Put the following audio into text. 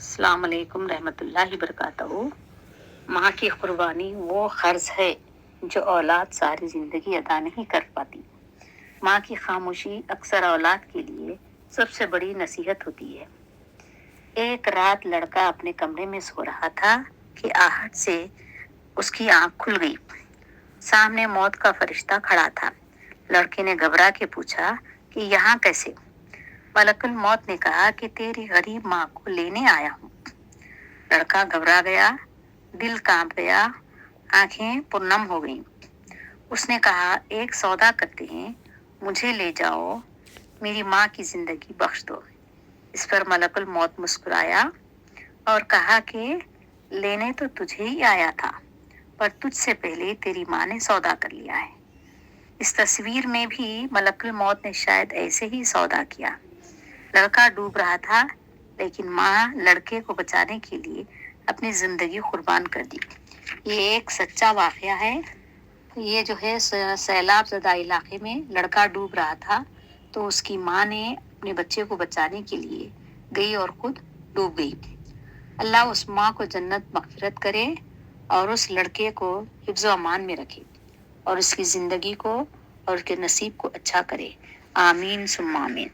السلام علیکم رحمۃ اللہ وبرکاتہ۔ ماں کی قربانی وہ قرض ہے جو اولاد ساری زندگی ادا نہیں کر پاتی۔ ماں کی خاموشی اکثر اولاد کے لیے سب سے بڑی نصیحت ہوتی ہے۔ ایک رات لڑکا اپنے کمرے میں سو رہا تھا کہ آہٹ سے اس کی آنکھ کھل گئی۔ سامنے موت کا فرشتہ کھڑا تھا۔ لڑکے نے گھبرا کے پوچھا کہ یہاں کیسے؟ ملک الموت نے کہا کہ تیری غریب ماں کو لینے آیا ہوں۔ لڑکا گھبرا گیا، دل کانپ گیا، آنکھیں پرنم ہو گئیں۔ اس نے کہا ایک سودا کرتے ہیں، مجھے لے جاؤ، میری ماں کی زندگی بخش دو۔ اس پر ملک الموت مسکرایا اور کہا کہ لینے تو تجھے ہی آیا تھا، پر تجھ سے پہلے تیری ماں نے سودا کر لیا ہے۔ اس تصویر میں بھی ملک الموت نے شاید ایسے ہی سودا کیا۔ لڑکا ڈوب رہا تھا، لیکن ماں لڑکے کو بچانے کے لیے اپنی زندگی قربان کر دی۔ یہ ایک سچا واقعہ ہے۔ یہ جو ہے سیلاب زدہ علاقے میں لڑکا ڈوب رہا تھا، تو اس کی ماں نے اپنے بچے کو بچانے کے لیے گئی اور خود ڈوب گئی۔ اللہ اس ماں کو جنت مغفرت کرے اور اس لڑکے کو حفظ و امان میں رکھے اور اس کی زندگی کو اور اس کے نصیب کو اچھا کرے۔ آمین ثم آمین۔